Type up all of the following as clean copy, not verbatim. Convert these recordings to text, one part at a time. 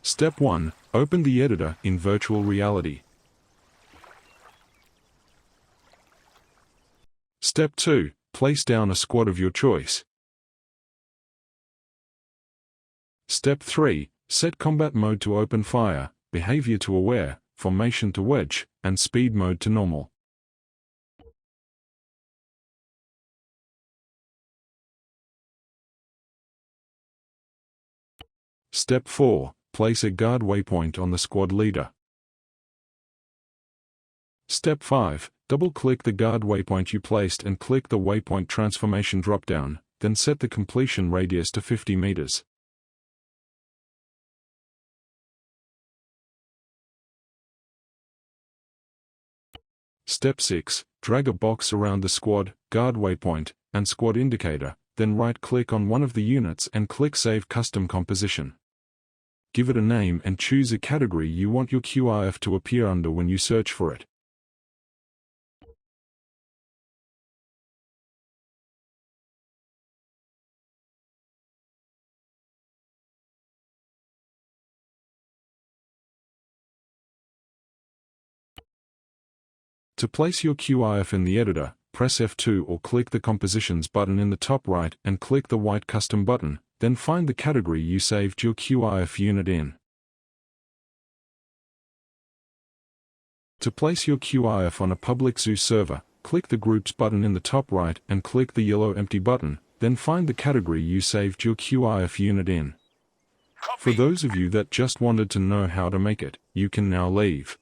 Step 1. Open the editor in virtual reality. Step 2. Place down a squad of your choice. Step 3. Set combat mode to open fire, behavior to aware, formation to wedge, and speed mode to normal. Step 4. Place a guard waypoint on the squad leader. Step 5. Double-click the guard waypoint you placed and click the waypoint transformation drop-down, then set the completion radius to 50 meters. Step 6. Drag a box around the squad, guard waypoint, and squad indicator, then right-click on one of the units and click Save Custom Composition. Give it a name and choose a category you want your QRF to appear under when you search for it. To place your QRF in the editor, press F2 or click the Compositions button in the top right and click the white Custom button, then find the category you saved your QRF unit in. To place your QRF on a public Zeus server, click the Groups button in the top right and click the yellow Empty button, then find the category you saved your QRF unit in. For those of you that just wanted to know how to make it, you can now leave.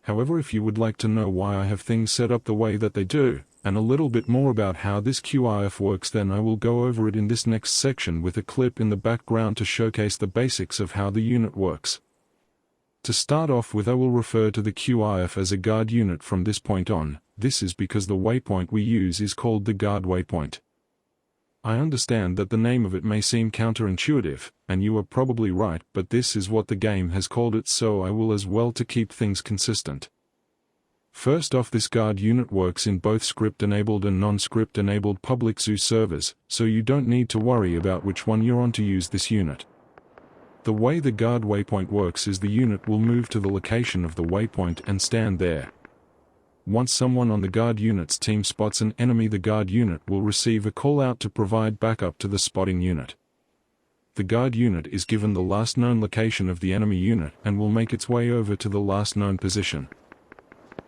However, if you would like to know why I have things set up the way that they do, and a little bit more about how this QRF works, then I will go over it in this next section with a clip in the background to showcase the basics of how the unit works. To start off with, I will refer to the QRF as a guard unit from this point on. This is because the waypoint we use is called the guard waypoint. I understand that the name of it may seem counterintuitive, and you are probably right, but this is what the game has called it, so I will as well to keep things consistent. First off, this guard unit works in both script-enabled and non-script-enabled public Zeus servers, so you don't need to worry about which one you're on to use this unit. The way the guard waypoint works is the unit will move to the location of the waypoint and stand there. Once someone on the guard unit's team spots an enemy, the guard unit will receive a call-out to provide backup to the spotting unit. The guard unit is given the last known location of the enemy unit and will make its way over to the last known position.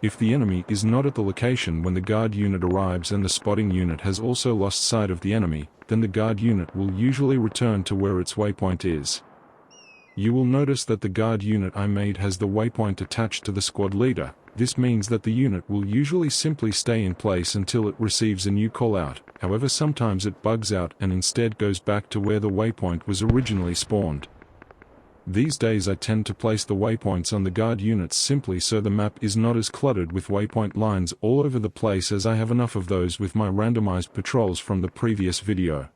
If the enemy is not at the location when the guard unit arrives and the spotting unit has also lost sight of the enemy, then the guard unit will usually return to where its waypoint is. You will notice that the guard unit I made has the waypoint attached to the squad leader. This means that the unit will usually simply stay in place until it receives a new callout. However, sometimes it bugs out and instead goes back to where the waypoint was originally spawned. These days I tend to place the waypoints on the guard units simply so the map is not as cluttered with waypoint lines all over the place, as I have enough of those with my randomized patrols from the previous video.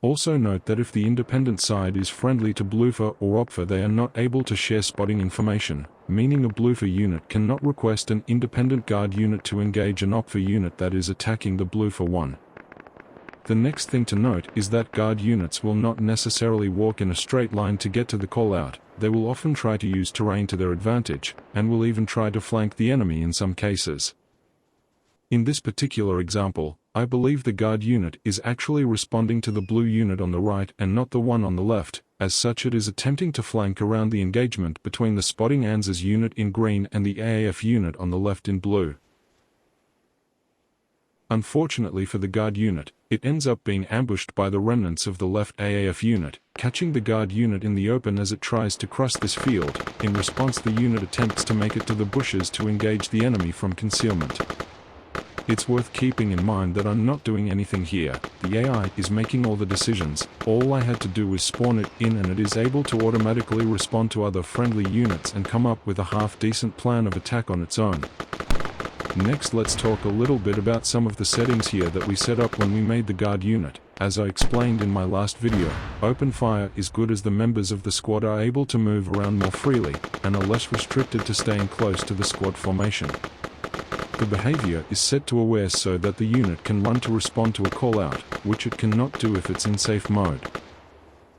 Also note that if the independent side is friendly to Bloofer or Opfer, they are not able to share spotting information, meaning a Bloofer unit cannot request an independent guard unit to engage an Opfer unit that is attacking the Bloofer one. The next thing to note is that guard units will not necessarily walk in a straight line to get to the callout. They will often try to use terrain to their advantage, and will even try to flank the enemy in some cases. In this particular example, I believe the guard unit is actually responding to the blue unit on the right and not the one on the left. As such, it is attempting to flank around the engagement between the spotting ANZ's unit in green and the AAF unit on the left in blue. Unfortunately for the guard unit, it ends up being ambushed by the remnants of the left AAF unit, catching the guard unit in the open as it tries to cross this field. In response, the unit attempts to make it to the bushes to engage the enemy from concealment. It's worth keeping in mind that I'm not doing anything here. The AI is making all the decisions. All I had to do was spawn it in and it is able to automatically respond to other friendly units and come up with a half-decent plan of attack on its own. Next, let's talk a little bit about some of the settings here that we set up when we made the guard unit. As I explained in my last video, open fire is good as the members of the squad are able to move around more freely, and are less restricted to staying close to the squad formation. The behavior is set to aware so that the unit can run to respond to a callout, which it cannot do if it's in safe mode.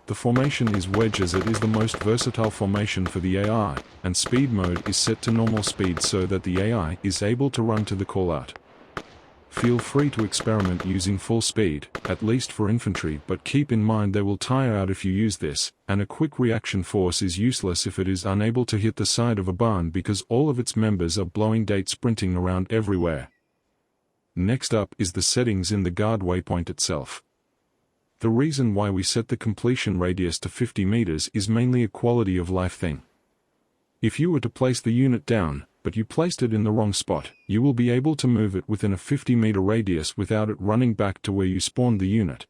The formation is wedge as it is the most versatile formation for the AI, and speed mode is set to normal speed so that the AI is able to run to the callout. Feel free to experiment using full speed, at least for infantry, but keep in mind they will tire out if you use this, and a quick reaction force is useless if it is unable to hit the side of a barn because all of its members are blowing date sprinting around everywhere. Next up is the settings in the guard waypoint itself. The reason why we set the completion radius to 50 meters is mainly a quality of life thing. If you were to place the unit down, but you placed it in the wrong spot, you will be able to move it within a 50-meter radius without it running back to where you spawned the unit.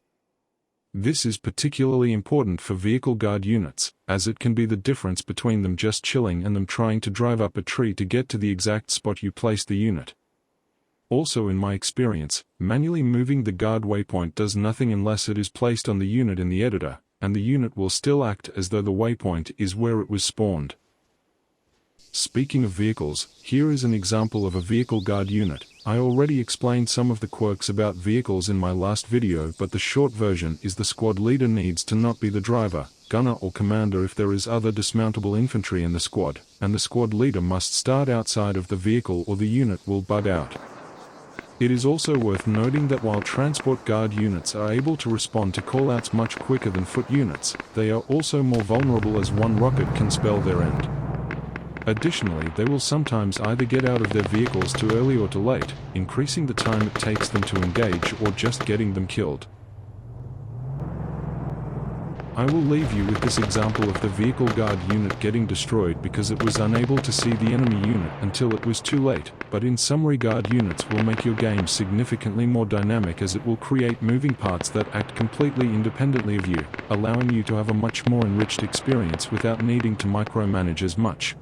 This is particularly important for vehicle guard units, as it can be the difference between them just chilling and them trying to drive up a tree to get to the exact spot you placed the unit. Also, in my experience, manually moving the guard waypoint does nothing unless it is placed on the unit in the editor, and the unit will still act as though the waypoint is where it was spawned. Speaking of vehicles, here is an example of a vehicle guard unit. I already explained some of the quirks about vehicles in my last video, but the short version is the squad leader needs to not be the driver, gunner or commander if there is other dismountable infantry in the squad, and the squad leader must start outside of the vehicle or the unit will bud out. It is also worth noting that while transport guard units are able to respond to callouts much quicker than foot units, they are also more vulnerable as one rocket can spell their end. Additionally, they will sometimes either get out of their vehicles too early or too late, increasing the time it takes them to engage or just getting them killed. I will leave you with this example of the vehicle guard unit getting destroyed because it was unable to see the enemy unit until it was too late, but in summary, guard units will make your game significantly more dynamic as it will create moving parts that act completely independently of you, allowing you to have a much more enriched experience without needing to micromanage as much.